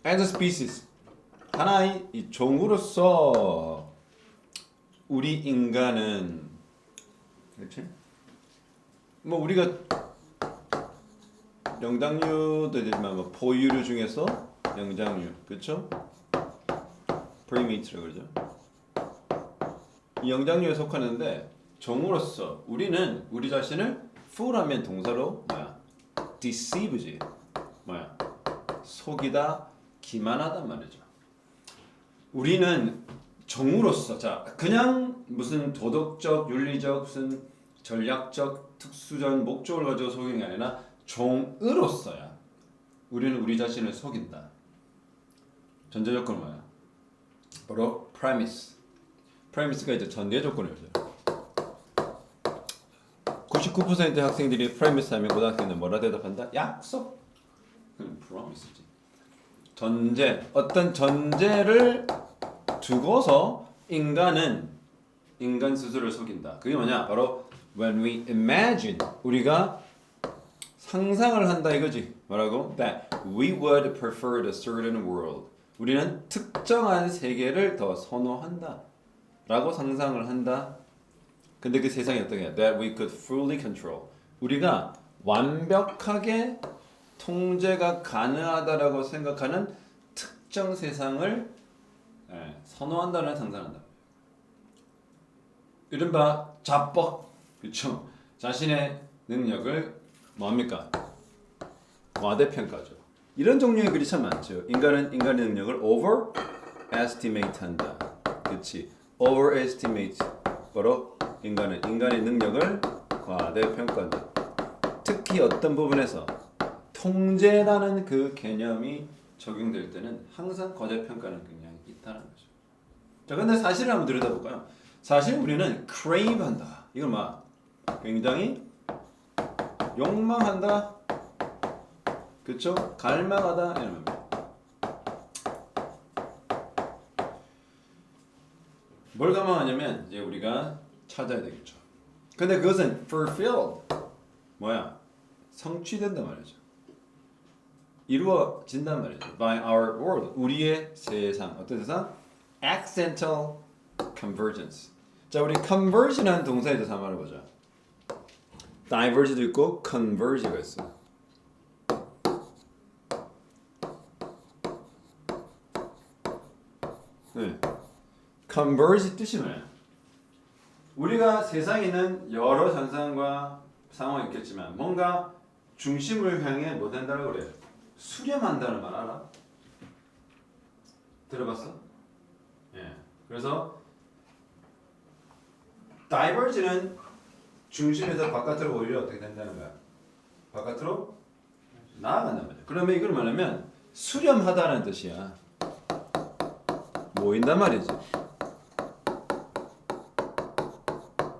as a species 하나의 이 종으로서 우리 인간은 그렇지? 뭐 우리가 영장류도 되지만 뭐 포유류 중에서 영장류 그렇죠? 프리메이트라고 그러죠. 이 영장류에 속하는데 종으로서 우리는 우리 자신을 fool하면 동사로 뭐야? deceive지. 뭐야? 속이다, 기만하단 말이죠. 우리는 종으로서 자 그냥 무슨 도덕적, 윤리적, 무슨 전략적, 특수적 목적을 가지고 속이는 게 아니라 종으로서야 우리는 우리 자신을 속인다. 전제 조건은 뭐야? 바로 premise. premise가 이제 전제 조건이죠. 99%의 학생들이 premise 하면 고등학생은 뭐라 대답한다? 약속. promise지. 전제. 어떤 전제를 두고서 인간은 인간 스스로를 속인다. 그게 뭐냐? 바로 when we imagine 우리가 상상을 한다 이거지. 뭐라고? That we would prefer a certain world. 우리는 특정한 세계를 더 선호한다. 라고 상상을 한다. 근데 그 세상이 어떤 게? That we could fully control. 우리가 완벽하게 통제가 가능하다라고 생각하는 특정 세상을 선호한다는 상상한다. 이른바 자뻑, 그렇죠? 자신의 능력을 뭡니까? 과대평가죠. 이런 종류의 글이 참 많죠. 인간은 인간의 능력을 overestimate 한다. 그렇지? overestimate. 바로 인간은 인간의 능력을 과대평가한다. 특히 어떤 부분에서 통제라는 그 개념이 적용될 때는 항상 과대평가는 경향이 있다는 거죠. 자, 근데 사실을 한번 들여다볼까요? 사실 우리는 crave 한다. 이건 뭐 굉장히 욕망한다. 그렇죠? 갈망하다 이런 겁니다. 뭘 갈망하냐면 이제 우리가 찾아야 되겠죠. 근데 그것은 fulfilled 뭐야? 성취된단 말이죠. 이루어진단 말이죠. By our world 우리의 세상 어떤 세상? accidental convergence. 자, 우리 conversion한 동사에 대해서 한번 알아보자. diverge도 있고 converge가 있어. 네. converge 뜻이 뭐야? 우리가 세상에 있는 여러 현상과 상황이 있겠지만 뭔가 중심을 향해 뭐 된다고 그래? 수렴한다는 말 알아? 들어봤어? 예. 그래서 diverge는 중심에서 바깥으로 오히려 어떻게 된다는 거야? 바깥으로 나아간단 말이야. 그러면 이걸 말하면 수렴하다는 뜻이야. 모인단 말이지.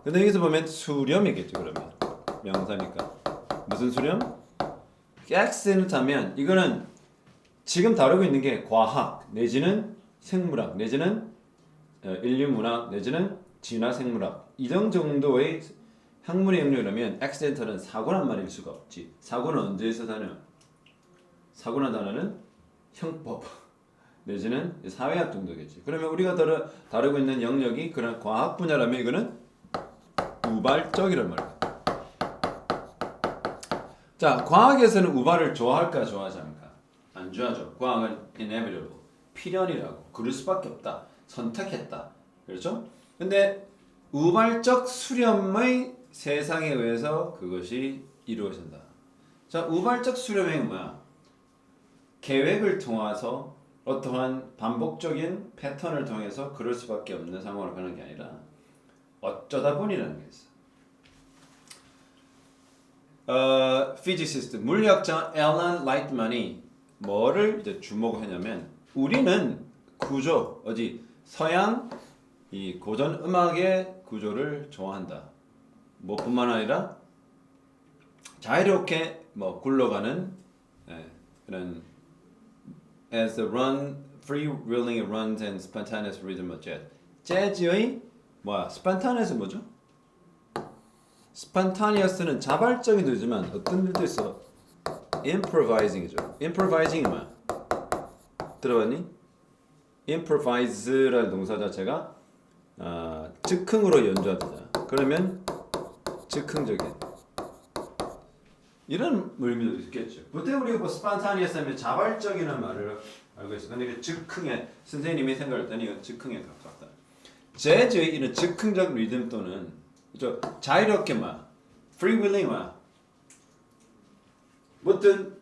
근데 여기서 보면 수렴이겠죠. 그러면 명사니까 무슨 수렴? accident 하면 이거는 지금 다루고 있는 게 과학 내지는 생물학 내지는 인류문학 내지는 진화생물학 이런 정도의 학문의 영역이라면 accidental은 사고란 말일 수가 없지. 사고는 언제에서 다녀? 사고란 단어는 형법 내지는 사회학 정도겠지. 그러면 우리가 다루고 있는 영역이 그런 과학 분야라면 이거는 우발적이란 말이야. 자, 과학에서는 우발을 좋아할까 좋아하지 않을까? 안 좋아하죠. 과학은 inevitable, 필연이라고. 그럴 수밖에 없다. 선택했다. 그렇죠? 근데 우발적 수렴의 세상에 의해서 그것이 이루어진다. 자, 우발적 수렴은 뭐야? 계획을 통해서 어떠한 반복적인 패턴을 통해서 그럴 수밖에 없는 상황으로 가는 게 아니라 어쩌다 보니라는 게 있어. 피지시스트 물리학자 앨런 라이트만이 뭐를 이제 주목하냐면 우리는 구조 어디 서양 이 고전 음악의 구조를 좋아한다. 뭐뿐만 아니라 자유롭게 뭐 굴러가는 그런 as the run free-wheeling runs and spontaneous rhythm of jazz. 재즈의 뭐야? spontaneous 뭐죠? spontaneous는 자발적인 뜻이지만 어떤 뜻도 있어? improvising이죠. improvising이 뭐야? 들어봤니? improvise라는 동사 자체가 즉흥으로 연주하다. 그러면 즉흥적인 이런 의미도 있겠죠. 보통 우리가 뭐 spontaneous 하면 자발적이라는 말을 알고 있어. 근데 그 즉흥에 선생님이 생각할 때는 이건 즉흥에 가깝다. 재즈의 이런 즉흥적 리듬 또는 자유롭게 free willing 어떤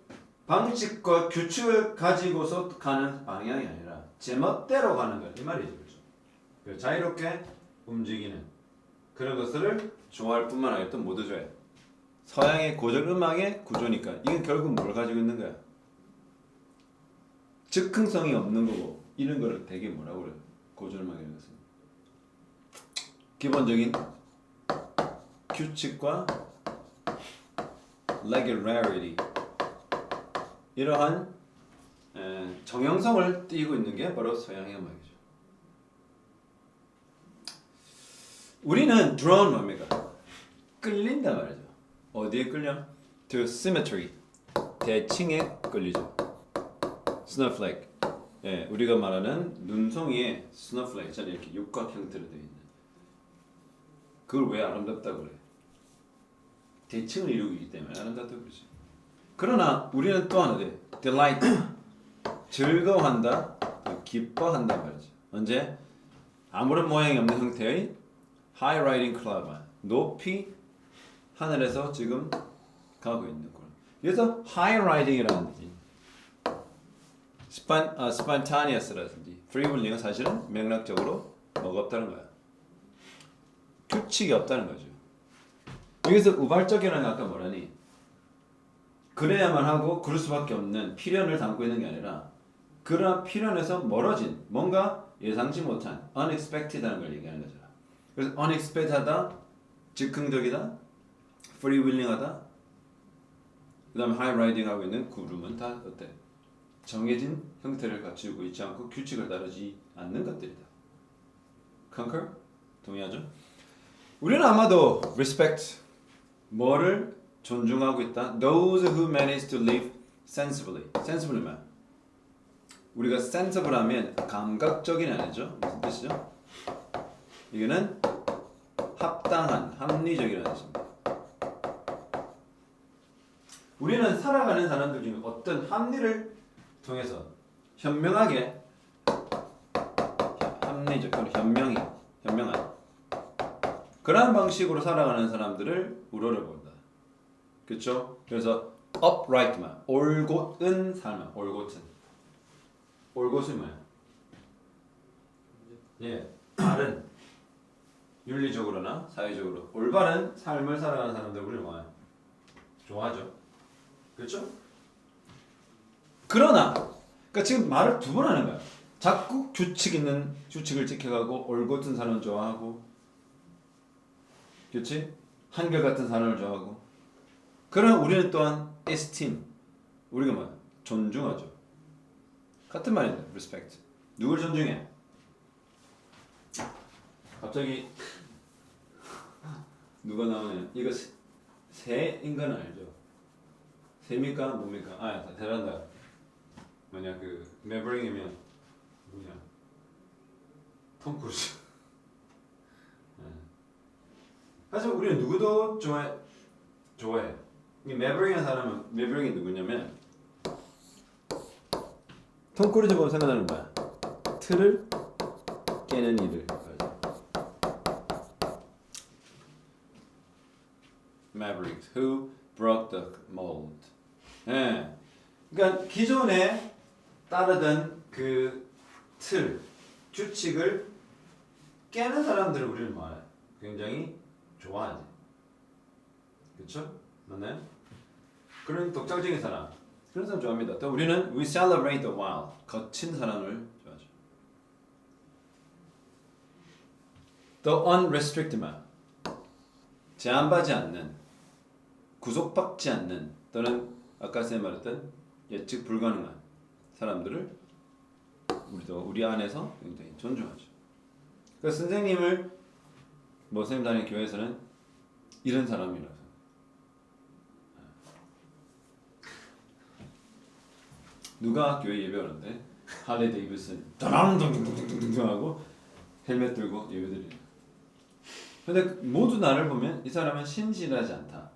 방식과 규칙을 가지고서 가는 방향이 아니라 제멋대로 가는 거야. 이 말이죠. 그렇죠? 자유롭게 움직이는 그런 것들을 좋아할 뿐만 아니라 또 모두 좋아해. 서양의 고전 음악의 구조니까 이건 결국 뭘 가지고 있는 거야? 즉흥성이 없는 거고 이런 거를 되게 뭐라고 그래? 고전 음악이라는 것은 기본적인 규칙과 regularity 이러한 정형성을 띠고 있는 게 바로 서양의 음악이죠. 우리는 drawn 뭡니까? 끌린다 말이죠. 어디에 끌려? To symmetry. 대칭에 끌리죠. snowflake. 예, 우리가 말하는 눈송이에 snowflake처럼 이렇게 육각 형태로 되어 있는. 그걸 왜 아름답다고 그래? 대칭을 이루고 있기 때문에 아름답다고 그러지. 그러나 우리는 또 하나 돼. delight. 즐거워한다, 기뻐한다 말이죠. 언제? 아무런 모양이 없는 형태의 high riding cloud. 높이 하늘에서 지금 가고 있는 걸. 그래서 high riding이라든지 spontaneous라든지 free willing은 사실은 맥락적으로 뭐가 없다는 거야. 규칙이 없다는 거죠. 여기서 우발적이라는 게 아까 뭐라니? 그래야만 하고 그럴 수밖에 없는 필연을 담고 있는 게 아니라 그런 필연에서 멀어진 뭔가 예상치 못한 unexpected하는 걸 얘기하는 거잖아. 그래서 unexpected하다, 즉흥적이다, free willing하다, 그 다음에 high riding 하고 있는 구름은 다 어때? 정해진 형태를 갖추고 있지 않고 규칙을 따르지 않는 것들이다. Concur? 동의하죠? 우리는 아마도 respect, 뭐를 존중하고 있다. Those who manage to live sensibly. sensibly만. 우리가 sensible 하면 감각적인 아니죠? 무슨 뜻이죠? 이거는 합당한, 합리적이라는 뜻입니다. 우리는 살아가는 사람들 중에 어떤 합리를 통해서 현명하게 합리적, 현명한 그러한 방식으로 살아가는 사람들을 우러러본다. 그렇죠? 그래서 upright만, 올곧은 삶, 올곧은 뭐야? 예, 바른, 윤리적으로나 사회적으로 올바른 삶을 살아가는 사람들 우리는 뭐야? 좋아하죠. 그렇죠? 그러나, 그러니까 지금 말을 두 번 하는 거야. 자꾸 규칙을 지켜가고 올곧은 사람을 좋아하고, 그렇지? 한결같은 사람을 좋아하고. 그러나 우리는 또한 esteem, 우리가 뭐야? 존중하죠. 같은 말인데, respect. 누굴 존중해? 갑자기 누가 나오네. 이거 새인 건 알죠? 새입니까? 뭡니까? 아, 대단하다. 뭐냐 그 매버릭이면 뭐냐 톰 크루즈. 사실 우리는 누구도 좋아해. 이 매버릭이라는 사람은 매버릭이 누구냐면 톰 크루즈 보면 생각나는 거야. 틀을 깨는 일을. Maverick, who broke the mold. 예. 그러니까 기존에 따르던 그 틀, 규칙을 깨는 사람들을 우리는 말해. 굉장히 좋아하지. 그렇죠? 맞나요? 그런 독자적인 사람, 그런 사람 좋아합니다. 또 우리는 we celebrate the wild, 거친 사람을 좋아하죠. 또 unrestricted만, 제한받지 않는, 구속받지 않는, 또는 아까 선생님 말했던 예측 불가능한 사람들을 우리 안에서 굉장히 존중하죠. 그래서 선생님을 선생님 다니는 교회에서는 이런 사람이라서 누가 교회 예배 오는데 할리 데이비슨 다랑둥둥둥둥 하고 헬멧 들고 예배드려요. 근데 모두 나를 보면 이 사람은 신실하지 않다.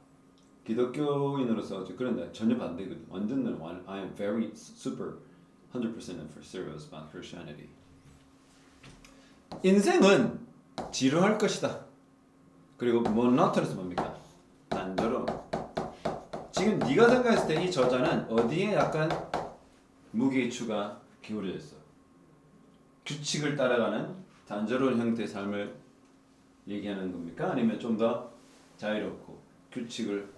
기독교인으로서 그런데 전혀 반대거든. 완전 나는 I am very super 100% for serious about Christianity. 인생은 지루할 것이다. 그리고 monotonous 뭡니까? 단조로움. 지금 네가 생각했을 때 이 저자는 어디에 약간 무게추가 기울여 있어. 규칙을 따라가는 단조로운 형태의 삶을 얘기하는 겁니까? 아니면 좀 더 자유롭고 규칙을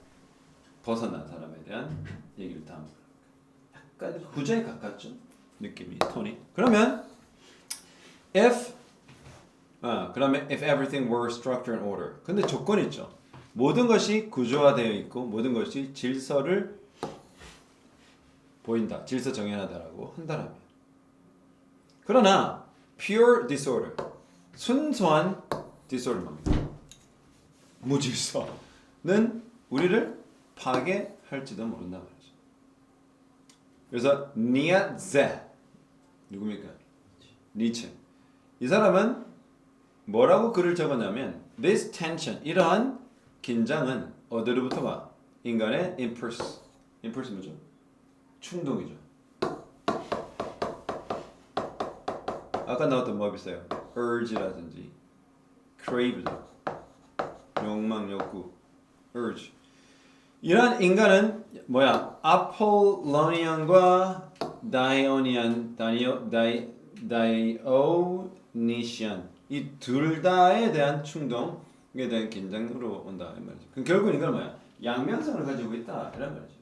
벗어난 사람에 대한 얘기를 담은 겁니까? 약간 후자에 가깝죠? 느낌이, 톤이. 그러면 그러면 if everything were structure and order. 근데 조건이 있죠. 모든 것이 구조화되어 있고 모든 것이 질서를 보인다. 질서 정연하다라고 한다라면. 그러나 pure disorder. 순수한 disorder입니다. 무질서는 우리를 파괴할지도 모른다 말이죠. 그래서 니에체 누굽니까? 니체. 이 사람은 뭐라고 글을 적었냐면 this tension 이러한 긴장은 어디로부터 와? 인간의 impulse 뭐죠? 충동이죠. 아까 나왔던 뭐 비슷해요? urge라든지 crave죠. 욕망, 욕구, urge. 이러한 인간은 뭐야? 아폴로니안과 다이오니시안 이 둘 다에 대한 충동에 대한 긴장으로 온다 이 말이죠. 그럼 결국 이건 뭐야? 양면성을 가지고 있다 이런 말이죠.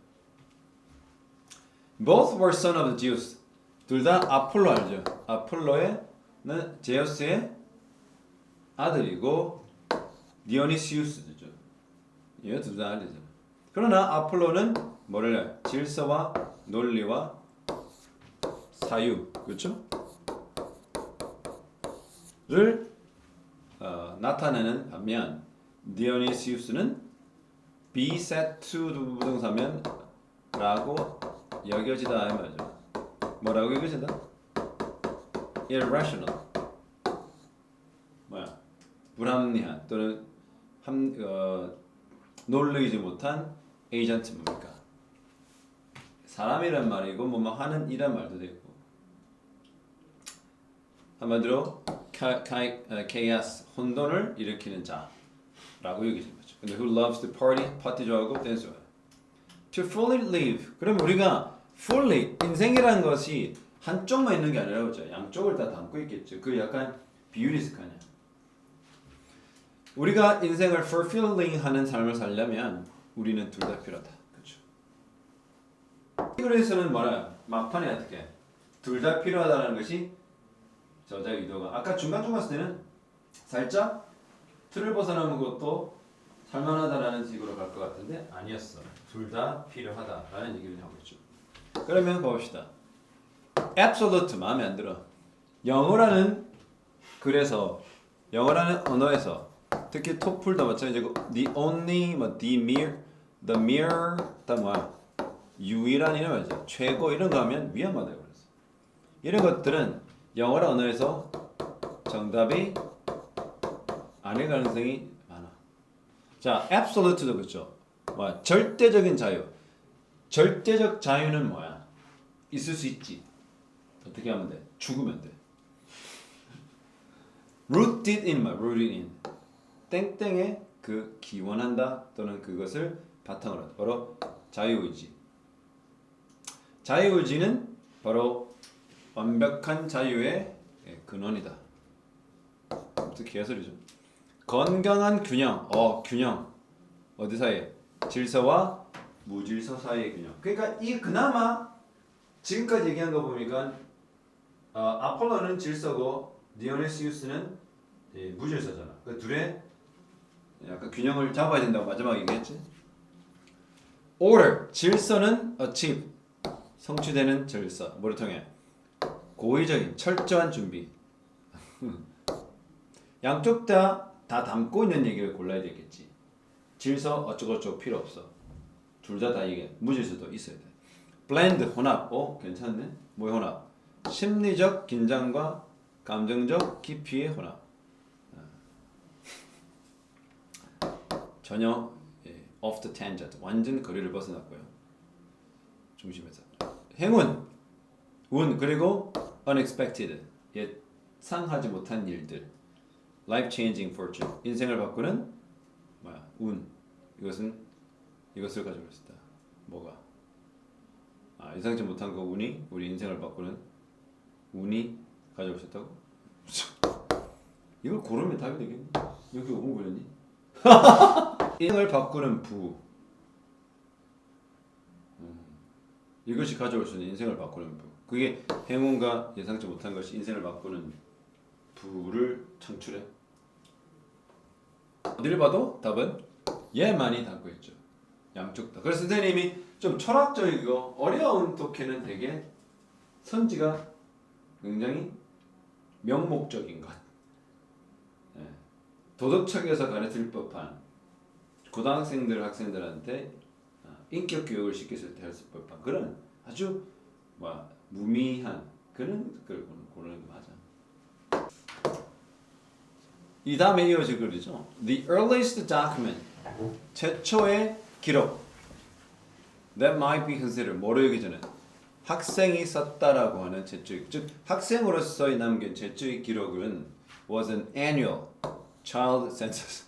Both were son of Zeus. 둘 다 아폴로 알죠? 아폴로는 제우스의 아들이고 디오니시우스죠. 얘 둘 다 알죠. 그러나 아폴로는 뭐를 해요? 질서와 논리와 사유, 그렇죠? 를 나타내는 반면 디오니시우스는 be set to 부동사면 라고 여겨지다 이 말이죠. 뭐라고 여겨진다? irrational. 뭐야? 불합리한 또는 논리지 못한 에이전트 뭡니까? 사람이란 말이고 뭐뭐 하는 이란 말도 되고 한마디로 chaos 혼돈을 일으키는 자라고 여기진 거죠. 근데 who loves to party 파티 좋아하고 댄스 좋아해. To fully live. 그럼 우리가 fully 인생이라는 것이 한쪽만 있는 게 아니라 그죠? 양쪽을 다 담고 있겠죠. 그 약간 비유리스크하냐. 우리가 인생을 fulfilling 하는 삶을 살려면 우리는 둘 다 필요하다. 그렇죠? 그래서는 뭐라 막판에 어떻게 둘 다 필요하다는 것이 저자의 의도가 아까 중간중간 쓸 때는 살짝 틀을 벗어나는 것도 살만하다라는 식으로 갈 것 같은데 아니었어. 둘 다 필요하다라는 얘기를 하고 있죠. 그러면 봅시다. absolute 마음에 안 들어. 영어라는 글에서 영어라는 언어에서 특히 토플도 마찬가지고 the only, the mere 다 뭐야? 유일한 이런 말이죠. 최고 이런 거 하면 위험하다고 그랬어. 이런 것들은 영어라 언어에서 정답이 아닐 가능성이 많아. 자, absolute도 그렇죠. 뭐야? 절대적인 자유. 절대적 자유는 뭐야? 있을 수 있지. 어떻게 하면 돼? 죽으면 돼. rooted in 말, rooted in. 땡땡에 그 기원한다 또는 그것을 바탕으로 한다. 바로 자유의지. 자유의지는 바로 완벽한 자유의 근원이다. 아무튼 개소리죠. 건강한 균형. 균형. 어디 사이에? 질서와 무질서 사이의 균형. 그러니까 이 그나마 지금까지 얘기한 거 보니까 아폴로는 질서고 디오니시우스는 무질서잖아. 그 둘의 약간 균형을 잡아야 된다고 마지막에 얘기했지. order 질서는 achieve 성취되는 질서. 뭐를 통해? 고의적인 철저한 준비. 양쪽 다 담고 있는 얘기를 골라야 되겠지. 질서 어쩌고저쩌고 필요 없어. 둘 다 얘기해. 무질서도 있어야 돼. blend 혼합. 괜찮네. 뭐의 혼합? 심리적 긴장과 감정적 깊이의 혼합. 전혀 off the tangent. 완전 거리를 벗어났고요. 중심에서. 행운, 운 그리고 unexpected. 예상하지 못한 일들. life changing fortune. 인생을 바꾸는 운. 이것을 가지고 있었다. 뭐가? 예상치 못한 그 운이 우리 인생을 바꾸는 운이 가지고 있었다고? 이걸 고르면 답이 되겠니? 여기 5분 걸렸니? 인생을 바꾸는 부. 이것이 가져올 수 있는 인생을 바꾸는 부. 그게 행운과 예상치 못한 것이 인생을 바꾸는 부를 창출해. 어디를 봐도 답은 얘만이 담고 있죠. 양쪽 다. 그래서 선생님이 좀 철학적이고 어려운 독해는 되게 선지가 굉장히 명목적인 것. 도덕책에서 가르칠 법한 고등학생들 학생들한테 인격 교육을 시켰을 때 할 법한 그런 아주 무미한 그런 걸 고르는 게 맞아. 이 다음에 이어질 글이죠. The earliest document, 최초의 기록 that might be considered, 뭐로 여기저는 학생이 썼다라고 하는 최초의, 즉 학생으로서의 남긴 최초의 기록은 was an annual child census.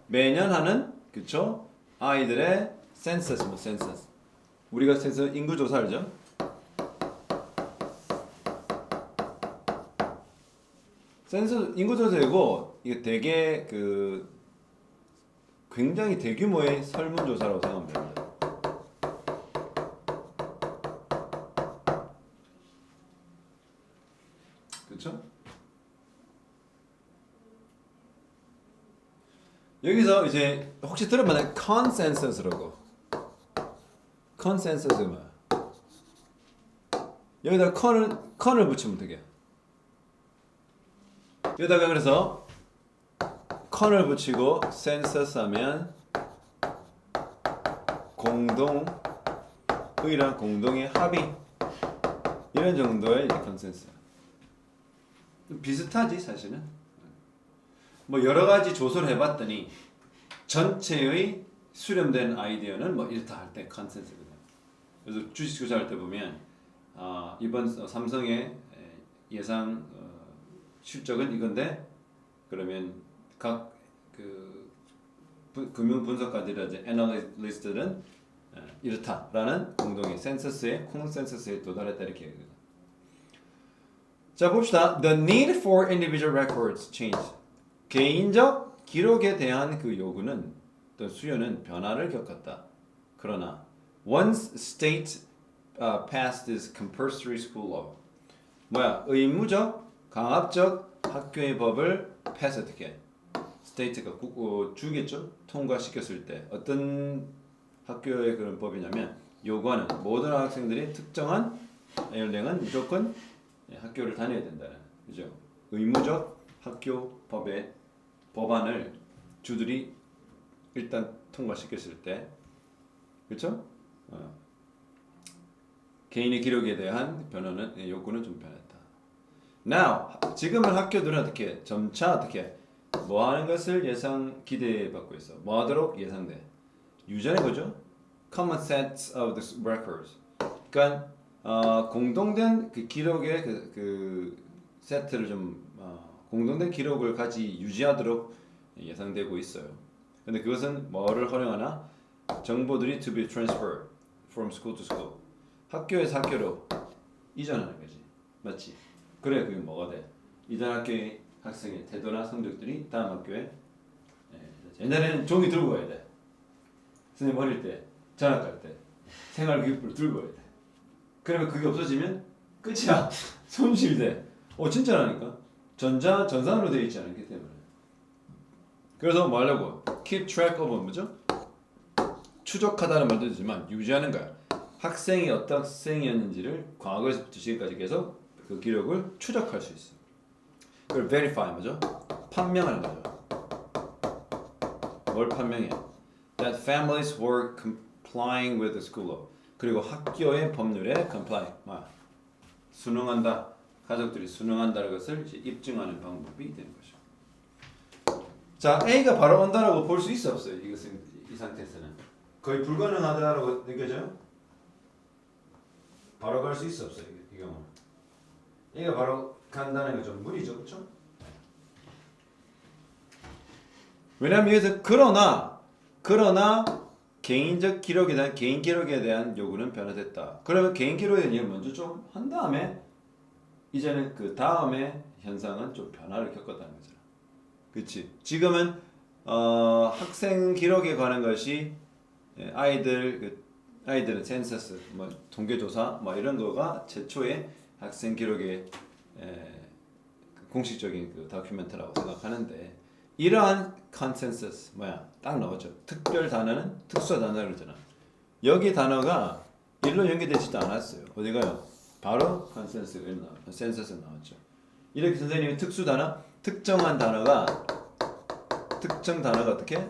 매년 하는 그쵸? 아이들의 census, census. 우리가 census 인구조사 알죠? census 인구조사이고 이게 되게 굉장히 대규모의 설문조사라고 생각하면 됩니다. 그렇죠? 여기서 이제 혹시 들어보면 consensus라고. consensus가 뭐야? 여기다 con을 붙이면 되게. 여기다가 그래서 con을 붙이고 census 하면 공동의랑 공동의 합의 이런 정도의 consensus. 비슷하지 사실은. 뭐 여러 가지 조사를 해봤더니 전체의 수렴된 아이디어는 뭐 이렇다 할 때 컨센서스거든요. 그래서 주식 투자할 때 보면 이번 삼성의 예상 실적은 이건데 그러면 각 금융 분석가들이나 애널리스트들은 이렇다라는 공동의 센서스의 콘센서스에 도달했다 이렇게 얘기합니다. 자 봅시다. The need for individual records changed. 개인적 기록에 대한 그 요구는 또 수요는 변화를 겪었다. 그러나 once state passed this compulsory school law, 의무적 강압적 학교의 법을 패스 어떻게? state가 주겠죠. 통과시켰을 때 어떤 학교의 그런 법이냐면 요구하는 모든 학생들이 특정한 연령은 무조건 학교를 다녀야 된다는 그죠? 의무적 학교 법의 법안을 주들이 일단 통과시켰을 때 그렇죠? 개인의 기록에 대한 변화는 요구는 좀 변했다. Now 지금은 학교들은 어떻게 점차 어떻게 뭐 하는 것을 기대받고 있어. 뭐 하도록 예상돼. 유전의 거죠. Common sets of the records. 그러니까 공동된 그 기록의 그 세트를 좀 공동된 기록을 유지하도록 예상되고 있어요. 근데 그것은 뭐를 활용하나? 정보들이 to be transferred from school to school. 학교에서 학교로 이전하는 거지. 맞지? 그래 그게 뭐가 돼? 이전 학교의 학생의 태도나 성적들이 다음 학교에 옛날에는 종이 들고 가야 돼. 선생님 어릴 때 전학 갈 때 생활교육부를 들고 가야 돼. 그러면 그게 없어지면 끝이야. 손실돼. 진짜라니까. 전산으로 되어 있지 않기 때문에. 그래서 뭐 하려고? Keep track of 뭐죠? 추적하다는 말도 되지만 유지하는 거야. 학생이 어떤 학생이었는지를 과거에서부터 지금까지 계속 그 기록을 추적할 수 있어. 그걸 verify 뭐죠? 판명하는 거죠. 뭘 판명해? That families were complying with the school law. 그리고 학교의 법률에 comply, 순응한다. 가족들이 순응한다는 것을 이제 입증하는 방법이 되는 거죠. 자, A가 바로 온다라고 볼 수 있어 없어요? 이것은 이 상태에서는 거의 불가능하다라고 느껴져요? 바로 갈 수 있어 없어요? 이 경우는 A가 바로 간다는 게 좀 무리죠, 그렇죠? 왜냐하면 여기서 그러나 개인적 기록에 대한 개인 기록에 대한 요구는 변화됐다. 그러면 개인 기록에 대한 일을 먼저 좀 한 다음에 이제는 그 다음에 현상은 좀 변화를 겪었다는 거잖아. 그렇지? 지금은 학생 기록에 관한 것이 아이들은 센서스, 뭐 통계조사, 뭐 이런 거가 최초의 학생 기록의 공식적인 그 다큐멘터라고 생각하는데 이러한 컨센서스 딱 나오죠. 특별 단어는 특수한 단어라고 그러잖아. 여기 단어가 일로 연계되지도 않았어요. 어디가요? 바로 컨센서스 나왔죠. 이렇게 선생님이 특수 단어, 특정 단어가 어떻게?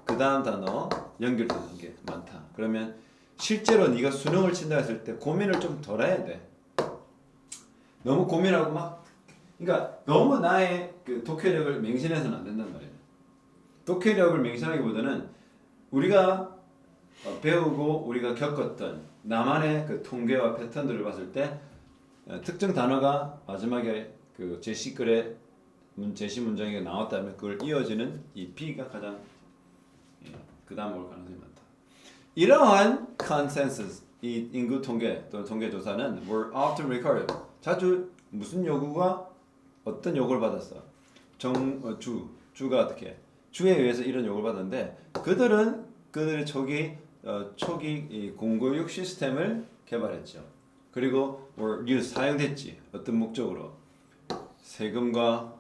그 다음 단어 연결되는 게 많다. 그러면 실제로 네가 수능을 친다 했을 때 고민을 좀 덜 해야 돼. 너무 고민하고 그러니까 너무 나의 그 독해력을 맹신해서는 안 된단 말이에요. 독해력을 맹신하기보다는 우리가 배우고 우리가 겪었던 나만의 그 통계와 패턴들을 봤을 때 특정 단어가 마지막에 그 제시글에 제시 문장에 나왔다면 그걸 이어지는 이 B가 가장 그 다음 올 가능성이 많다. 이러한 컨센서스, 이 인구 통계 또는 통계 조사는 were often recorded. 자주 무슨 요구가 어떤 요구를 받았어? 주가 어떻게? 주에 의해서 이런 요구를 받았는데 그들의 초기 이 공교육 시스템을 개발했죠. 그리고 사용됐지. 어떤 목적으로? 세금을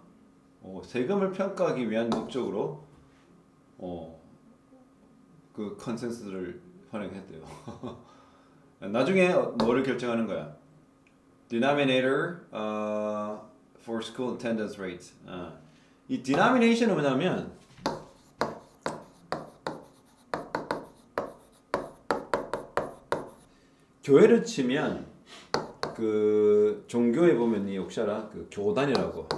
평가하기 위한 목적으로 그 컨센서스를 활용했대요. 나중에 뭐를 결정하는 거야? Denominator for school attendance rates. 이 denomination은 뭐냐면 교회를 치면 그 종교에 보면 이 혹시 알아? 그 교단이라고.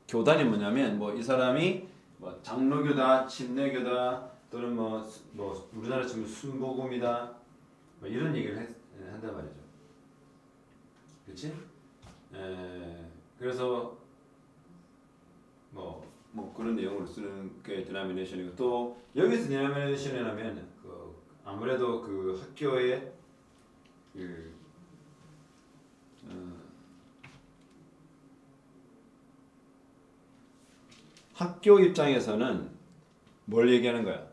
교단이 뭐냐면 뭐 이 사람이 뭐 장로교다, 침례교다 또는 뭐 우리나라 치면 순복음이다 뭐 이런 얘기를 한단 말이죠. 그렇지? 그래서 뭐 그런 내용으로 쓰는 게 denomination이고 또 여기서 denomination이라면 아무래도 그 학교의 학교 입장에서는 뭘 얘기하는 거야?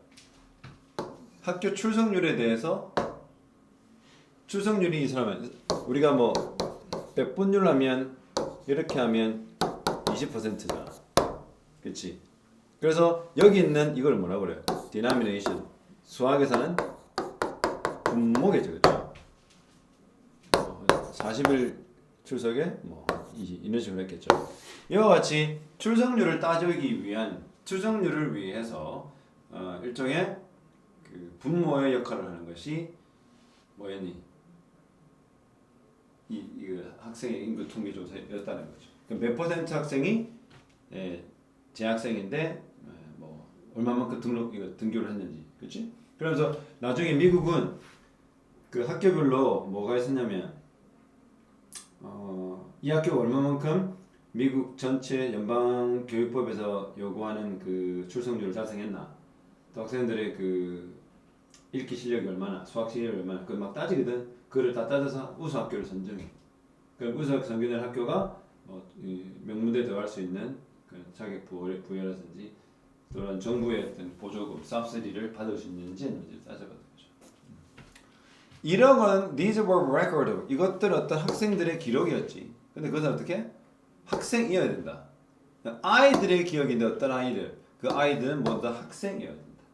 학교 출석률에 대해서 출석률이 이 사람은 우리가 뭐 백분율 하면 이렇게 하면 20%잖아. 그렇지? 그래서 여기 있는 이걸 뭐라고 그래요? denomination. 수학에서는 분모겠죠. 그렇죠? 40일 출석에 뭐 이런 식으로 했겠죠. 이와 같이 출석률을 위해서 일종의 그 분모의 역할을 하는 것이 뭐였니? 이 학생의 인구 통계 조사였다는 거죠. 몇 퍼센트 학생이 재학생인데 뭐 얼마만큼 등교를 했는지, 그렇지? 그러면서 나중에 미국은 그 학교별로 뭐가 있었냐면 이 학교가 얼마만큼 미국 전체 연방 교육법에서 요구하는 그 출석률을 달성했나, 또 학생들의 그 읽기 실력이 얼마나, 수학 실력이 얼마나, 그걸 막 따지거든. 그걸 다 따져서 우수 학교를 선정해. 그 우수 학교 선정된 학교가 명문대에 들어갈 수 있는 그 자격 부여라든지 또는 정부의 어떤 보조금, subsidy를 받을 수 있는지를 따져봤던 거죠. 이런 건 these were recorded. 이것들은 어떤 학생들의 기록이었지. 근데 그것은 어떻게? 학생이어야 된다. 아이들의 기억인데 어떤 아이들? 그 아이들은 모두 다 학생이어야 된다.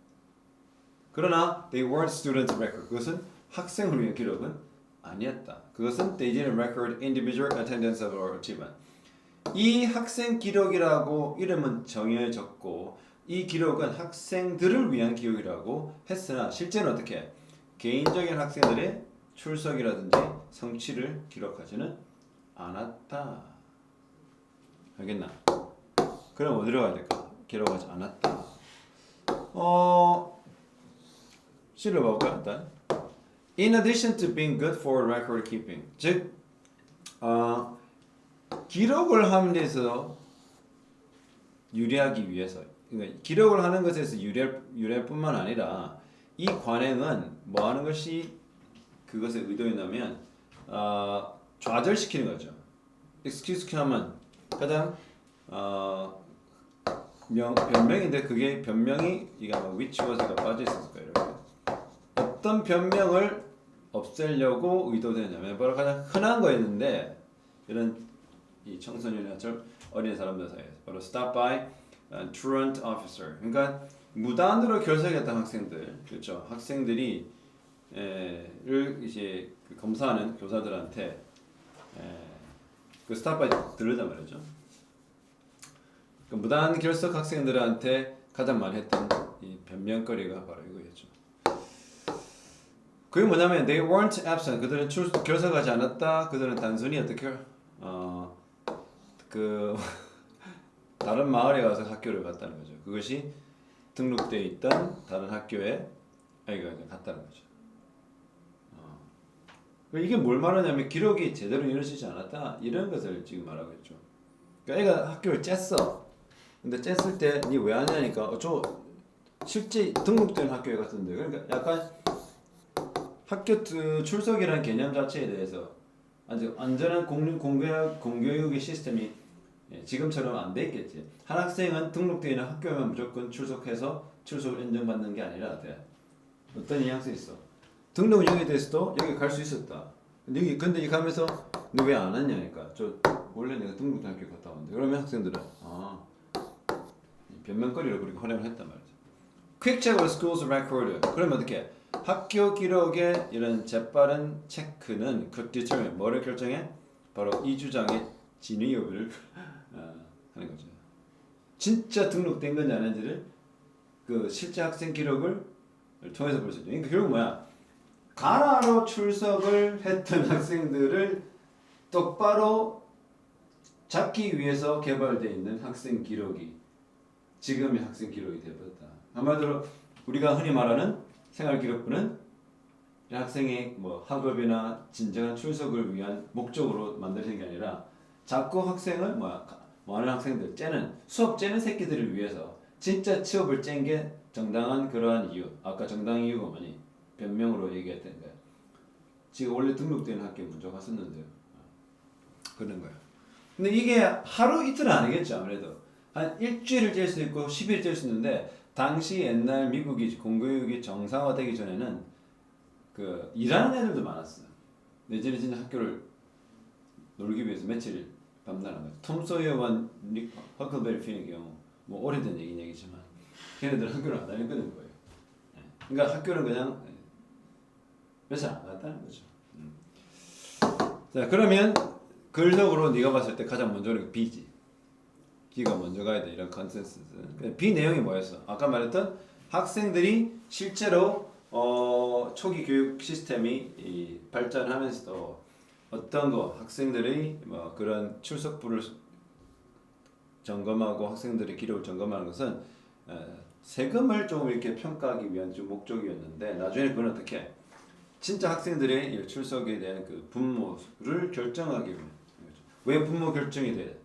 그러나 they weren't student record. 그것은 학생을 위한 기록은 아니었다. 그것은 they didn't record individual attendance or achievement. 이 학생 기록이라고 이름은 정해졌고 이 기록은 학생들을 위한 기록이라고 했으나 실제는 어떻게 개인적인 학생들의 출석이라든지 성취를 기록하지는 않았다. 알겠나? 그럼 어디로 가야 될까? 기록하지 않았다. 실을 봐볼까 일단. In addition to being good for record keeping, 즉 기록을 하는 데서 유리하기 위해서, 그러니까 기록을 하는 것에서 유리할 뿐만 아니라 이 관행은 뭐 하는 것이 그것의 의도였냐면 좌절시키는 거죠. excuse 하면 가장 변명인데 그게 변명이 이게 아마 which was가 빠져 있었을 거예요. 이렇게. 어떤 변명을 없애려고 의도되냐면 바로 가장 흔한 거였는데 이런 이 청소년이나 어린 사람들 사이에서 바로 stop by truant officer. 그러니까 무단으로 결석했던 학생들, 그렇죠? 학생들이 를 이제 검사하는 교사들한테 그 stop by 들르단 말이죠. 그 무단 결석 학생들한테 가장 많이 했던 이 변명거리가 바로 이거였죠. 그게 뭐냐면 they weren't absent. 그들은 결석하지 않았다. 그들은 단순히 어떻게 그 다른 마을에 가서 학교를 갔다는 거죠. 그것이 등록되어 있던 다른 학교에 아이가 갔다는 거죠. 이게 뭘 말하냐면 기록이 제대로 이루어지지 않았다 이런 것을 지금 말하고 있죠. 그러니까 애가 학교를 쬐어. 근데 쬐을 때 니 왜 하냐니까 저 실제 등록된 학교에 갔던데 그러니까 약간 학교 출석이라는 개념 자체에 대해서 아주 안전한 공교육의 시스템이 지금처럼 안 돼 있겠지. 한 학생은 등록되어 있는 학교에만 무조건 출석해서 출석을 인정받는 게 아니라 어떤 뉘앙스 있어. 등록 여기에 대해서도 여기 갈 수 있었다. 근데 여기 가면서 너 왜 안 왔냐니까. 저 원래 내가 등록된 학교 갔다 왔는데. 그러면 학생들은 변명거리를 그렇게 활용을 했단 말이죠. Quick check of school's record. 그러면 어떻게? 학교 기록의 이런 재빠른 체크는 could determine 뭐를 결정해? 바로 이 주장의 진위 여부를 하는 거죠. 진짜 등록된 건지 아닌지를 그 실제 학생 기록을 통해서 볼 수 있죠. 그러니까 결국 뭐야? 가나로 출석을 했던 학생들을 똑바로 잡기 위해서 개발되어 있는 학생 기록이 지금의 학생 기록이 되어버렸다. 한마디로 우리가 흔히 말하는 생활기록부는 학생의 뭐 학업이나 진정한 출석을 위한 목적으로 만들어진 게 아니라 자꾸 학생을 많은 학생들 수업 째는 새끼들을 위해서 진짜 취업을 짠 게 정당한 그러한 이유. 아까 정당 이유가 뭐니? 변명으로 얘기했던 거야. 지금 원래 등록된 학교에 먼저 갔었는데요. 그런 거야. 근데 이게 하루 이틀은 아니겠죠. 아무래도 한 일주일을 뗄 수 있고 10일 뗄 수 있는데 당시 옛날 미국이 공교육이 정상화되기 전에는 그 일하는 애들도 많았어요. 내지는 진짜 학교를 놀기 위해서 며칠 밤나는 거죠. 톰 소이어와 허클베리 핀의 경우 뭐 오래된 얘기지만 걔네들 학교를 안 다녔거든 거예요. 그러니까 학교를 그냥 며칠 안 갔다는 거죠. 자 그러면 근력으로 네가 봤을 때 가장 먼저는 B지. B가 먼저 가야 돼 이런 컨센서스. B 내용이 뭐였어? 아까 말했던 학생들이 실제로 초기 교육 시스템이 발전하면서도 어떤 거 학생들의 뭐 그런 출석부를 점검하고 학생들의 기록을 점검하는 것은 세금을 좀 이렇게 평가하기 위한 좀 목적이었는데 나중에 그건 어떻게 진짜 학생들의 출석에 대한 그 분모를 결정하기 위해 왜 분모 결정이 돼?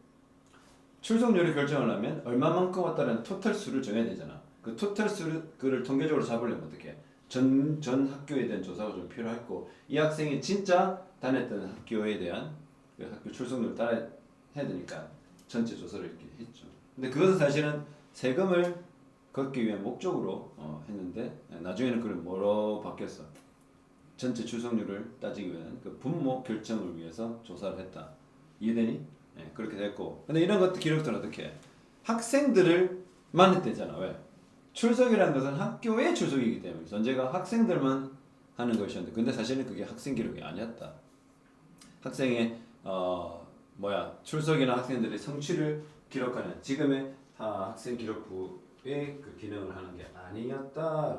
출석률을 결정하려면 얼마만큼 왔다는 토탈 수를 정해야 되잖아. 그 토탈 수를 통계적으로 잡으려면 어떻게? 전 학교에 대한 조사가 좀 필요했고 이 학생이 진짜 다녔던 학교에 대한 그 학교 출석률을 따라 해야 되니까 전체 조사를 이렇게 했죠. 근데 그것은 사실은 세금을 걷기 위한 목적으로 했는데 나중에는 그걸 뭐로 바뀌었어? 전체 출석률을 따지기 위한 그 분모 결정을 위해서 조사를 했다. 이해되니? 네, 그렇게 됐고. 근데 이런 것도 기록들은 어떻게 해? 학생들을만 했대잖아. 왜? 출석이라는 것은 학교의 출석이기 때문에 전제가 학생들만 하는 것이었는데 근데 사실은 그게 학생 기록이 아니었다. 학생의 출석이나 학생들의 성취를 기록하는 지금의 학생 기록부 그 기능을 하는 게 아니었다.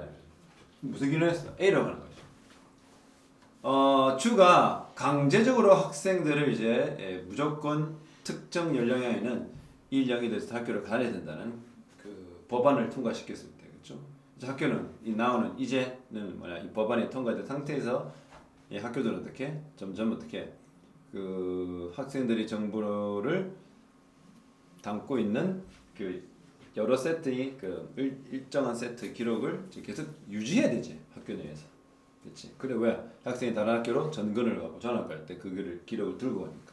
무슨 기능을 했어? A라고 하는 거죠. 주가 강제적으로 학생들을 이제 무조건 특정 연령에는 1, 2학년이 돼서 학교를 가야 된다는 그 법안을 통과시켰을 때, 그렇죠? 이제 학교는 나오는 이제는 뭐냐, 이 법안이 통과된 상태에서 이 학교들은 어떻게 점점 어떻게 그 학생들이 정보를 담고 있는 그 여러 세트의 그 일정한 세트 기록을 계속 유지해야 되지, 학교 내에서. 그렇지? 그래 왜? 학생이 다른 학교로 전근을 가고 전학 갈 때 그 기록을 들고 가니까.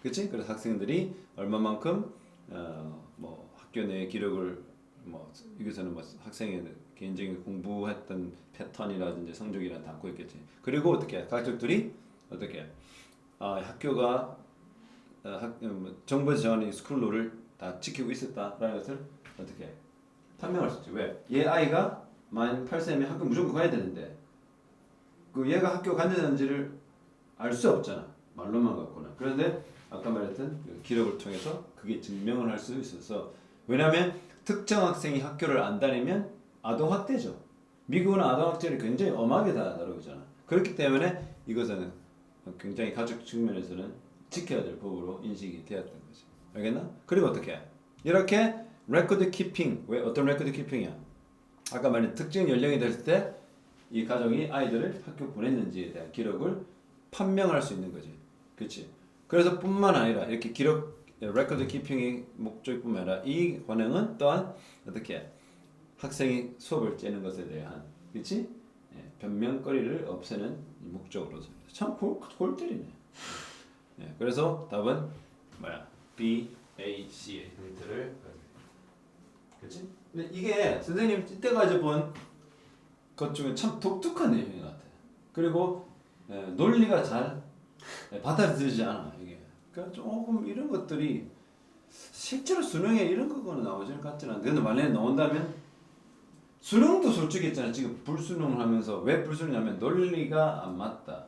그렇지? 그래서 학생들이 얼마만큼 뭐 학교 내 기록을 뭐 여기서는 뭐 학생의 개인적인 공부했던 패턴이라든지 성적이나 담고 있겠지. 그리고 어떻게 가족들이 어떻게 학교가 정부에서 정하는 스쿨룰을 다 지키고 있었다라는 것을 어떻게 판명할 수 있지. 왜? 얘 아이가 만 8세면 학교 무조건 가야 되는데 그 얘가 학교 갔는지를 알 수 없잖아. 말로만 갖고는. 그런데 아까 말했던 그 기록을 통해서 그게 증명을 할 수 있어서, 왜냐하면 특정 학생이 학교를 안 다니면 아동학대죠. 미국은 아동학대를 굉장히 엄하게 다루잖아. 그렇기 때문에 이것은 굉장히 가족 측면에서는 지켜야 될 법으로 인식이 되었던 거죠. 알겠나? 그리고 어떻게? 이렇게 레코드 키핑, 왜 어떤 레코드 키핑이야? 아까 말한 특정 연령이 됐을 때 이 가정이 아이들을 학교 보냈는지에 대한 기록을 판명할 수 있는 거지. 그렇지? 그래서 뿐만 아니라 이렇게 기록, 레코드 키핑의 목적뿐만 아니라 이 관행은 또한 어떻게 학생이 수업을 째는 것에 대한, 그렇지? 변명거리를 없애는 목적으로서 참 골 때리네. 그래서 답은 뭐야? B, A, C의 힌트를, 그렇지? 근데 이게 선생님 이때까지 본 것 중에 참 독특한 내용인 것 같아. 그리고 논리가 잘 받아들이지 않아 이게. 그러니까 조금 이런 것들이 실제로 수능에 이런 거는 나오지는 같지는 않은데, 근데 만약에 나온다면 수능도 솔직히 있잖아. 지금 불수능을 하면서 왜 불수능이냐면 논리가 안 맞다.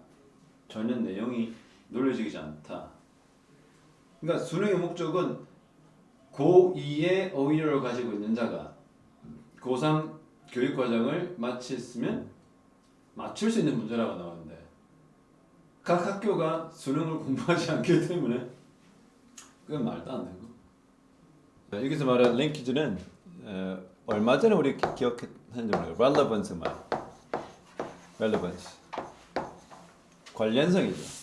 전혀 내용이 논리적이지 않다. 그러니까 수능의 목적은 고2의 어휘를 가지고 있는 자가 고3 교육과정을 마쳤으면 맞출 수 있는 문제라고 나오는데 각 학교가 수능을 공부하지 않기 때문에 그건 말도 안 되고. 여기서 말하는 링키지는 얼마 전에 우리 기억했는지 모르겠어요. relevance 말. relevance. 관련성이죠.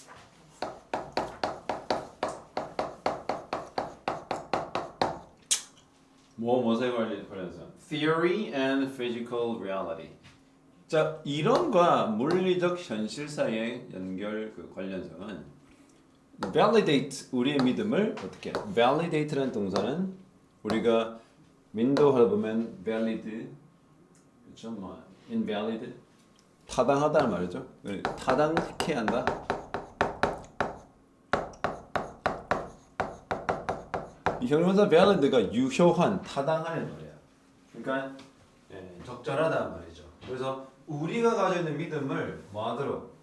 무엇에 관련성? Theory and physical reality. 자, 이론과 물리적 현실 사이의 연결 그 관련성은 validate, 우리의 믿음을 어떻게? validate라는 동사는 우리가 윈도우를 보면 valid, 그렇죠? 뭐 invalid, 타당하다는 말이죠. 타당케 한다. 이 형용사 valid가 유효한, 타당한 말이야. 그러니까 적절하다는 말이죠. 그래서 우리가 가지고 있는 믿음을 뭐하도록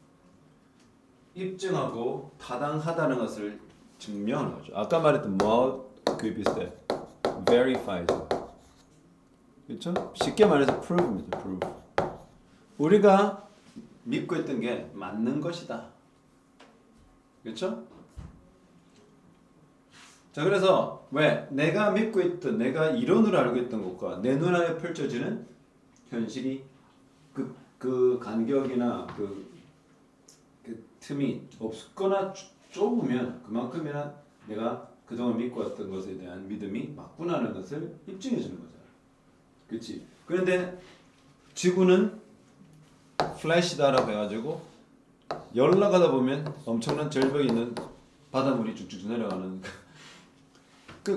입증하고 타당하다는 것을 증명하는 거죠. 아까 말했던 뭐하고 그게 비슷해. verify죠. 그렇죠? 쉽게 말해서 prove입니다. prove. 우리가 믿고 있던 게 맞는 것이다. 그렇죠? 자, 그래서 왜 내가 믿고 있던, 내가 이론으로 알고 있던 것과 내 눈앞에 펼쳐지는 현실이 그 간격이나 그 틈이 없거나 좁으면 그만큼이나 내가 그동안 믿고 왔던 것에 대한 믿음이 맞구나라는 것을 입증해 주는 거잖아. 그렇지? 그런데 지구는 플래시다라고 해가지고 열나가다 보면 엄청난 절벽이 있는 바닷물이 쭉쭉 내려가는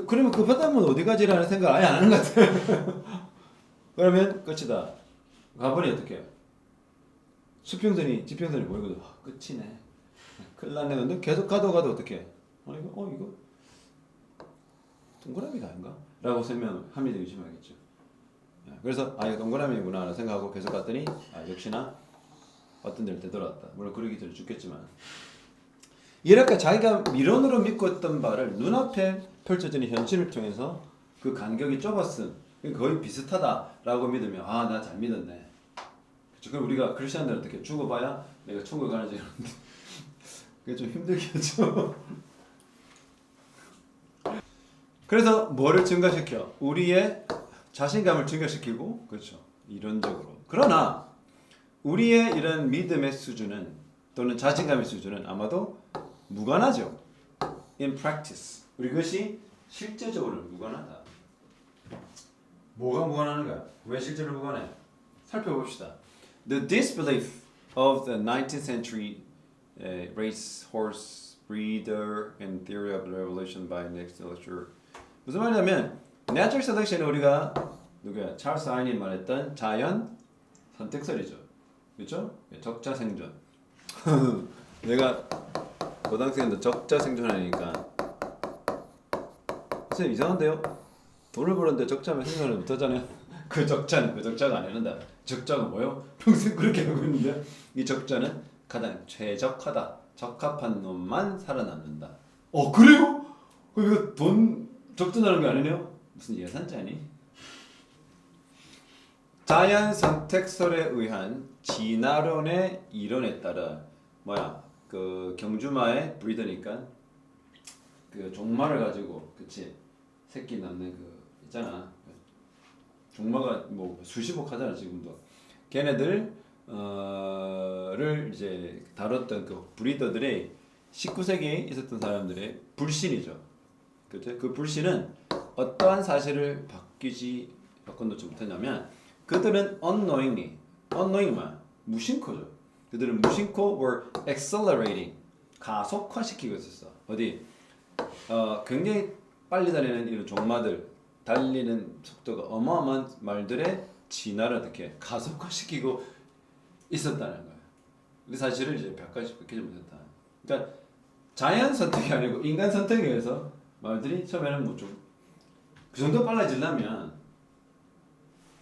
그러면 그 바닷물 어디 가지라는 생각 아예 안 하는 것 같아. 그러면 끝이다. 가버니 어떻게 해요? 지평선이 보이거든. 끝이네. 큰일 났네. 근데 계속 가도 어떻게 해? 이거 동그라미가 아닌가? 라고 생각하면 합리적 의심하겠죠. 그래서 이거 동그라미구나 라고 생각하고 계속 갔더니 역시나 어떤 데를 되돌아왔다. 물론 그러기 전에 죽겠지만 이렇게 자기가 미론으로 믿고 있던 바를 눈앞에 펼쳐지는 현실을 통해서 그 간격이 좁았음. 거의 비슷하다라고 믿으면 아 나 잘 믿었네. 그렇죠? 그럼 우리가 크리스천들 어떻게 죽어봐야 내가 천국 가는지 이러는데 그게 좀 힘들겠죠. 그래서 뭐를 증가시켜? 우리의 자신감을 증가시키고 그렇죠. 이론적으로. 그러나 우리의 이런 믿음의 수준은 또는 자신감의 수준은 아마도 무관하죠. In practice. 우리 그것이 실제적으로 무관하다. 뭐가 무관하는가? 왜 실제로 무관해? 살펴봅시다. The disbelief of the 19th century race horse breeder and theory of evolution by next lecture. 무슨 말이냐면 natural selection은 우리가 누구야? 찰스 아인이 말했던 자연 선택설이죠. 그렇죠? 적자 생존. 내가 고등학생인데 적자 생존하니까 선생님 이상한데요? 돈을 벌었는데 적자면 생존을 못하잖아요. 그 적자가 아니란다. 적자가 뭐요? 평생 그렇게 하고 있는데 이 적자는 가장 최적하다. 적합한 놈만 살아남는다. 그래요? 그럼 이거 돈 적자나는 게 아니네요? 무슨 예산자니? 자연 선택설에 의한 진화론의 이론에 따라 그 경주마의 브리더니까 그 종마를 가지고 그치 새끼 낳는 그 있잖아. 종마가 뭐 수십억 하잖아 지금도. 걔네들 를 이제 다뤘던 그 브리더들의 19세기에 있었던 사람들의 불신이죠. 그렇죠? 그 불신은 어떠한 사실을 바꿔놓지 못했냐면 그들은 unknowing 무심코죠. 그들은 무심코 were accelerating 가속화시키고 있었어. 어디 굉장히 빨리 달리는 이런 종마들 달리는 속도가 어마어마한 말들의 진화를 어떻게 가속화시키고 있었다는 거예요. 그 사실을 이제 밝히지 못했다. 그러니까 자연 선택이 아니고 인간 선택에 의해서 말들이 처음에는 뭐 좀 그 정도 빨라지려면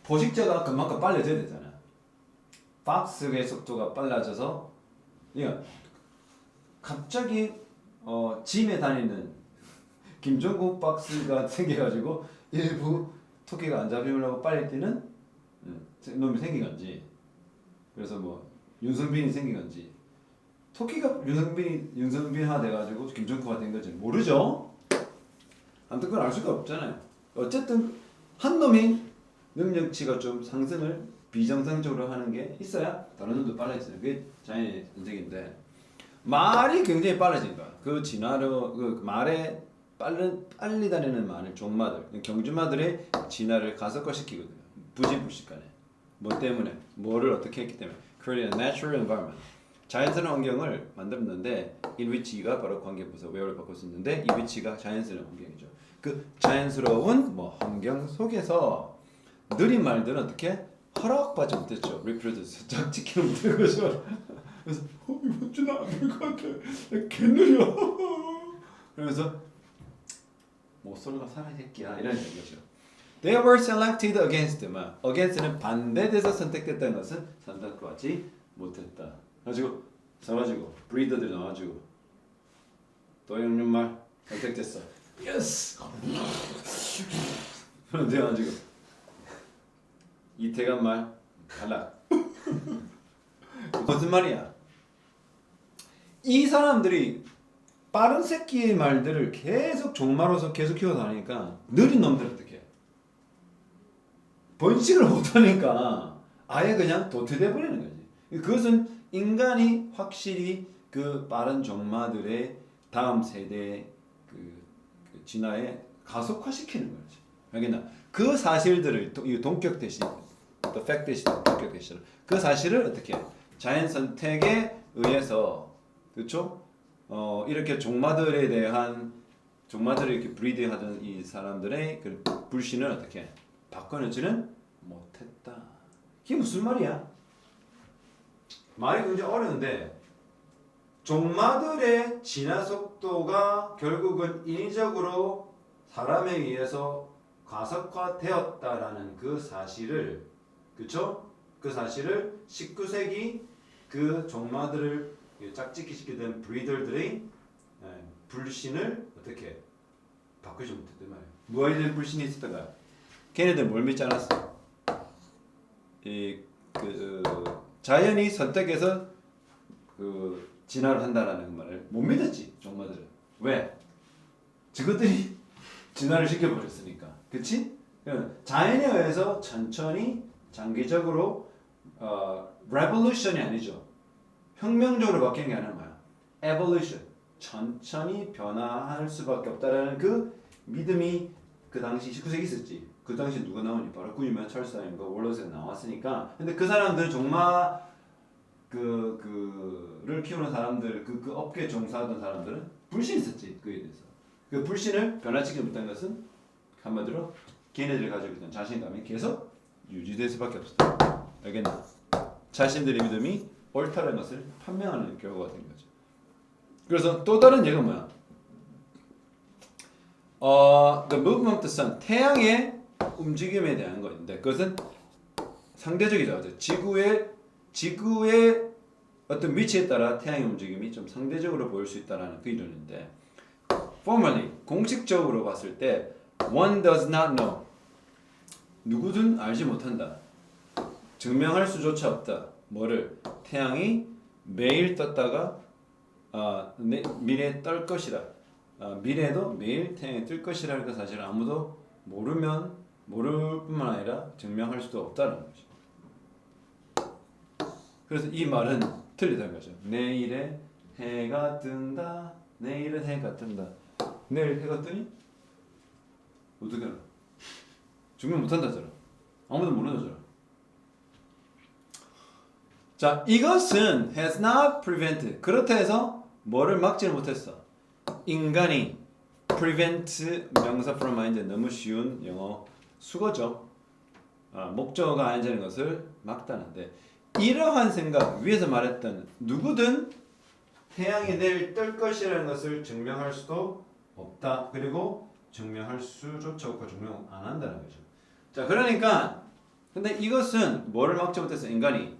포식자가 그만큼 빨라져야 되잖아. 박스의 속도가 빨라져서 그러니까 갑자기 짐에 다니는 김종국 박스가 생겨가지고 일부 토끼가 안 잡히려고 빨리 뛰는 놈이 생긴 건지 그래서 뭐 윤선빈이 생긴 건지 토끼가 윤선빈화 돼가지고 김종국화 된 건지 모르죠. 아무튼 그걸 알 수가 없잖아요. 어쨌든 한 놈이 능력치가 좀 상승을 비정상적으로 하는 게 있어야 다른 놈도 빨라지잖아요. 그게 자연의 선택인데 말이 굉장히 빨라진 거야. 그 진화로 그 말에 빨리 다니는 많은 종마들, 경주마들의 진화를 가속화시키거든요. 부지불식간에. 뭐 때문에? 뭐를 어떻게 했기 때문에? Create a natural environment. 자연스러운 환경을 만들었는데 in which가 바로 관계부사 where를 바꿀 수 있는데 in which가 자연스러운 환경이죠. 그 자연스러운 환경 속에서 느린 말들은 어떻게? 허락받지 못했죠. reproduce. 짝짓기를 못한 거죠. 그래서 이거 주나 안 될 것 같아. 개 느려. 그래서 모쏠가 살아야 새끼야 이런 얘기죠. They were selected against. against는 반대돼서 선택됐다는 것은 선택받지 못했다. 가지고 사가지고 브리더들이 나와가지고 도영님 말 선택됐어. 예스. 그런데 가지고 이태관 말 탈락. 무슨 말이야? 이 사람들이 빠른 새끼의 말들을 계속 종마로서 계속 키워다니까 느린 놈들 어떻게 번식을 못하니까 아예 그냥 도태돼 버리는 거지. 그것은 인간이 확실히 그 빠른 종마들의 다음 세대 그 진화에 가속화시키는 거지. 알겠나? 그 사실들을 이 동격 대신, the fact 대신 동격 대신 그 사실을 어떻게 자연 선택에 의해서 그렇죠? 이렇게 종마들에 대한 종마들을 이렇게 브리드하던 이 사람들의 그 불신을 어떻게 바꿔내지는 못했다. 이게 무슨 말이야? 말이 굉장히 어려운데 종마들의 진화 속도가 결국은 인위적으로 사람에 의해서 가속화되었다라는 그 사실을 그렇죠? 그 사실을 19세기 그 종마들을 짝짓기 시키던 브리더들의 불신을 어떻게 바꾸지 못했단 말이에요. 무엇에 대한 불신이 있었던가? 걔네들 뭘 믿지 않았어? 자연이 선택해서 진화를 한다라는 그 말을 못 믿었지 종마들은. 왜? 저것들이 진화를 시켜버렸으니까. 그치? 자연에 의해서 천천히 장기적으로 revolution이 아니죠. 혁명적으로 바뀐 게 아니라 뭐야? evolution. 천천히 변화할 수밖에 없다라는 그 믿음이 그 당시 19세기 있었지. 그 당시 누가 나오니? 바로 그 유명한 찰스 다윈과 월러스가 나왔으니까. 근데 그 사람들은 종마 를 키우는 사람들, 그 업계에 종사하던 사람들은 불신이 있었지 그에 대해서. 그 불신을 변화시키지 못한 것은 한마디로 걔네들이 가지고 있던 자신감이 계속 유지될 수밖에 없었다. 알겠나? 자신들의 믿음이 옳다는 것을 판명하는 결과가 된 거죠. 그래서 또 다른 예가 뭐야? The movement of the sun, 태양의 움직임에 대한 거인데 그것은 상대적이죠. 지구의 어떤 위치에 따라 태양의 움직임이 좀 상대적으로 보일 수 있다라는 그 이론인데, formally 공식적으로 봤을 때 one does not know, 누구든 알지 못한다, 증명할 수조차 없다. 뭐를? 태양이 매일 떴다가 미래에 떨 것이다. 미래에도 매일 태양이 뜰 것이라는 그 사실을 아무도 모를 뿐만 아니라 증명할 수도 없다는 거죠. 그래서 이 말은 틀리다는 거죠. 내일에 해가 뜬다. 내일은 해가 뜬다. 내일 해가 뜨니? 어떻게 알아? 증명 못한다잖아. 아무도 모른다잖아. 자, 이것은 has not prevented. 그렇다 해서 뭐를 막지는 못했어. 인간이 prevent 명사 from mind 너무 쉬운 영어 수거죠. 목적어가 아니라는 것을 막다는데, 이러한 생각, 위에서 말했던 누구든 태양이 내일 뜰 것이라는 것을 증명할 수도 없다. 그리고 증명할 수조차 없고 증명 안 한다는 거죠. 자, 그러니까 근데 이것은 뭐를 막지 못해서 인간이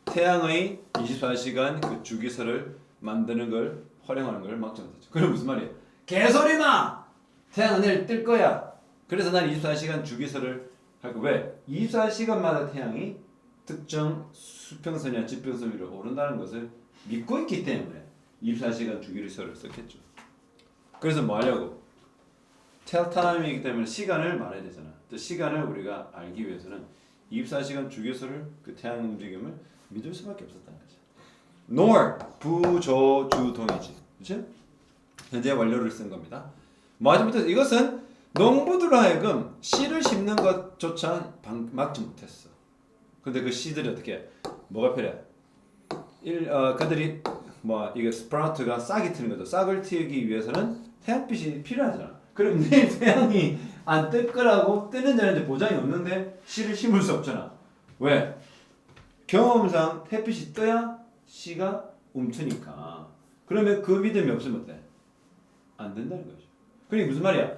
태양의 24시간 그 주기설을 만드는 걸, 활용하는 걸 막지 못했죠. 그럼 무슨 말이에요? 개소리 마! 태양은 내일 뜰 거야. 그래서 난 24시간 주기설을 할 거. 왜? 24시간마다 태양이 특정 수평선이나 지평선 위로 오른다는 것을 믿고 있기 때문에 24시간 주기설을 썼겠죠. 그래서 뭐 하려고? tell time이기 때문에 시간을 말해야 되잖아. 또 시간을 우리가 알기 위해서는 24시간 주기설을, 그 태양 움직임을 믿을 수밖에 없었다는 거죠. nor 부조주동이지. 그렇죠? 현재 완료를 쓴 겁니다. 마지막부터 이것은 농부들로 하여금 씨를 심는 것조차 막지 못했어. 근데 그 씨들이 어떻게? 뭐가 필요해? 그들이 이게 스프라우트가 싹이 트는 거죠. 싹을 틔우기 위해서는 태양빛이 필요하잖아. 그럼 내일 태양이 안 뜰 거라고 뜨는 자는 보장이 없는데 씨를 심을 수 없잖아. 왜? 경험상 햇빛이 떠야 씨가 움트니까. 그러면 그 믿음이 없으면 어때? 안 된다는 거죠. 그게 무슨 말이야?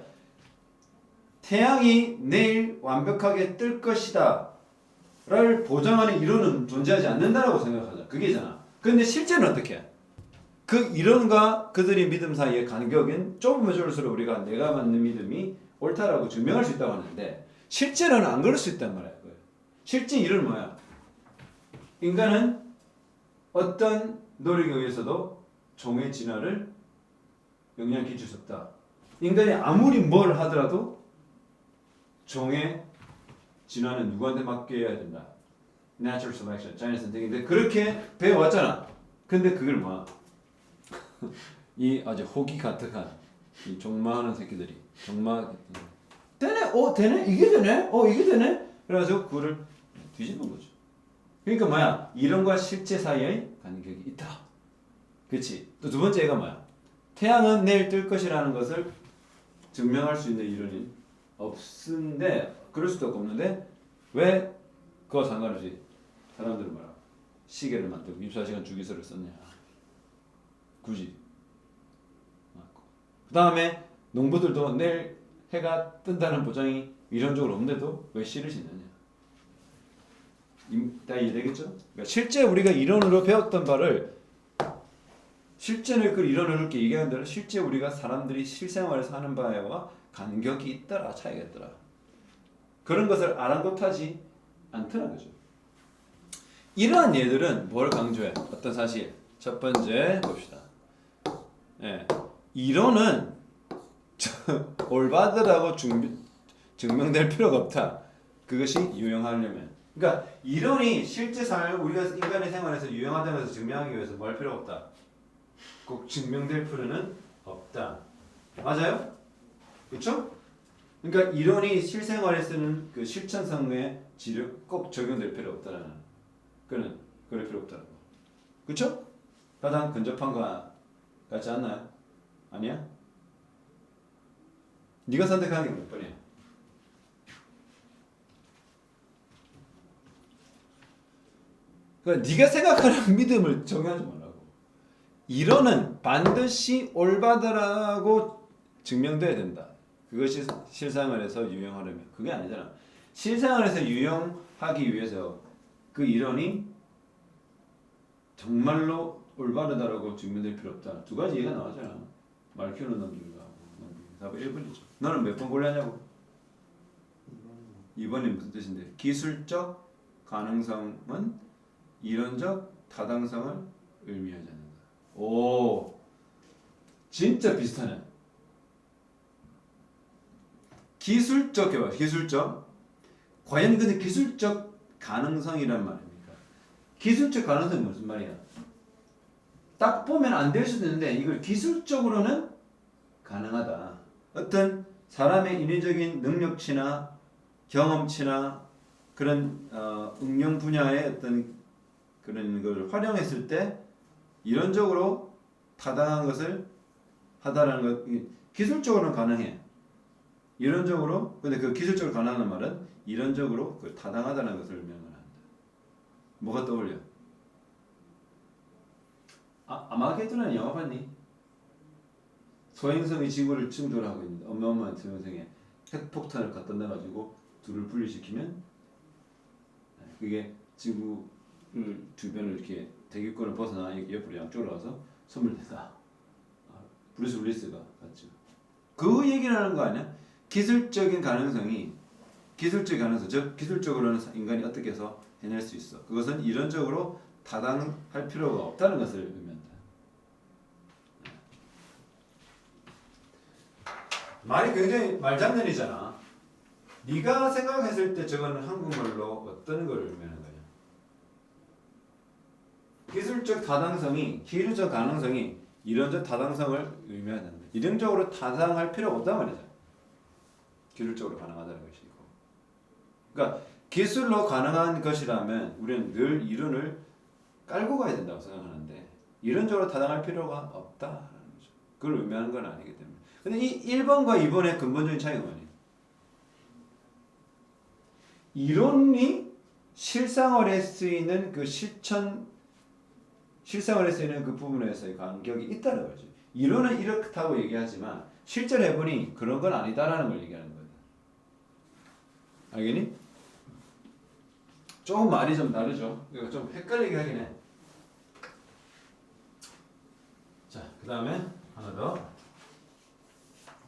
태양이 내일 완벽하게 뜰 것이다 를 보장하는 이론은 존재하지 않는다라고 생각하자. 그게잖아. 근데 실제는 어떻게 해? 그 이론과 그들의 믿음 사이의 간격은 좁으면 좁을수록 우리가 내가 맞는 믿음이 옳다라고 증명할 수 있다고 하는데, 실제로는 안 그럴 수 있단 말이야. 실제 이론은 뭐야? 인간은 어떤 노력에 의해서도 종의 진화를 영향을 끼칠 수 없다. 인간이 아무리 뭘 하더라도 종의 진화는 누구한테 맡겨야 된다. Natural selection, 자연의 선택인데 그렇게 배워왔잖아. 근데 그걸 이 아주 호기 가득한 이 종마하는 새끼들이 되네? 되네? 이게 되네? 이게 되네? 그래가지고 그거를 뒤집은 거죠. 그러니까 이론과 실제 사이의 간격이 있다. 그렇지? 또 두 번째가 태양은 내일 뜰 것이라는 것을 증명할 수 있는 이론이 없는데, 그럴 수도 없는데 왜 그거 상관없이 사람들은 시계를 만들고 24시간 주기설을 썼냐. 굳이. 그 다음에 농부들도 내일 해가 뜬다는 보장이 이론적으로 없는데도 왜 씨를 심느냐. 다 이해되겠죠? 그러니까 실제 우리가 이론으로 배웠던 바를, 실제는 그 이론을 그렇게 얘기하는 대로 실제 우리가 사람들이 실생활에서 하는 바와 간격이 있더라, 차이가 있더라. 그런 것을 아랑곳하지 않더라 그죠. 이러한 예들은 뭘 강조해? 어떤 사실. 첫 번째 봅시다. 예, 이론은 올바르다고 증명될 필요가 없다. 그것이 유용하려면. 그러니까 이론이 실제 삶 우리가 인간의 생활에서 유용하다는 것을 증명하기 위해서 뭘 필요 없다. 꼭 증명될 필요는 없다. 맞아요? 그렇죠? 그러니까 이론이 실생활에 쓰는 그 실천성의 지려 꼭 적용될 필요 없다라는 그는 그럴 필요 없다고. 그렇죠? 가장 근접한 거 같지 않나요? 아니야? 네가 선택하는 게 몇 번이야? 그러니까 네가 생각하는 믿음을 적용하지 말라고. 이론은 반드시 올바르다고 증명돼야 된다. 그것이 실생활에서 유용하려면 그게 아니잖아. 실생활에서 유용하기 위해서 그 이론이 정말로 올바르다라고 증명될 필요 없다. 두 가지 얘기가 나오잖아. 말 키우는 놈들과 답은 1번이죠. 너는 몇 번 골랐냐고? 2번이 무슨 뜻인데? 기술적 가능성은 이론적 타당성을 의미하지 않는다. 오, 진짜 비슷하네. 기술적 해봐. 기술적. 과연 근데 기술적 가능성이란 말입니까? 기술적 가능성이 무슨 말이야? 딱 보면 안 될 수도 있는데 이걸 기술적으로는 가능하다. 어떤 사람의 인위적인 능력치나 경험치나 그런 응용 분야의 어떤 그런 걸 활용했을 때 이론적으로 타당한 것을 하다라는 것 기술적으로는 가능해. 이론적으로 근데 그 기술적으로 가능한 말은 이론적으로 그 타당하다는 것을 의미하는 한다. 뭐가 떠올려? 아마게도는 영화 봤니? 소행성이 지구를 충돌하고 있는데 어마어마한 소행성에 핵폭탄을 갖다 놔가지고 둘을 분리시키면 그게 지구를 주변을 이렇게 대기권을 벗어나 옆으로 양쪽으로 가서 선물 된다. 브루스 윌리스가 봤죠. 그 얘기를 하는 거 아니야? 기술적인 가능성이 기술적 가능성 즉 기술적으로는 인간이 어떻게 해서 해낼 수 있어. 그것은 이론적으로 타당할 필요가 없다는 것을 의미한다. 말이 굉장히 말장난이잖아. 네가 생각했을 때 저거는 한국말로 어떤 걸 의미하는 거냐? 기술적 타당성이 기술적 가능성이 이론적 타당성을 의미하는 거야. 이론적으로 타당할 필요가 없단 말이죠. 기술적으로 가능하다는 것이고. 그러니까 기술로 가능한 것이라면 우리는 늘 이론을 깔고 가야 된다고 생각하는데 이론적으로 타당할 필요가 없다라는 거죠. 그걸 의미하는 건 아니기 때문에. 근데 이 1번과 2번의 근본적인 차이가 뭐니? 이론이 실생활에 쓰이는 그 실생활에 쓰이는 그 부분에서의 간격이 있다는 거지. 이론은 이렇다고 얘기하지만 실제로 해보니 그런 건 아니다라는 걸 얘기하는 거다. 알겠니? 조금 말이 좀 다르죠. 이거 좀 헷갈리게 하긴 해. 자, 그 다음에 하나 더.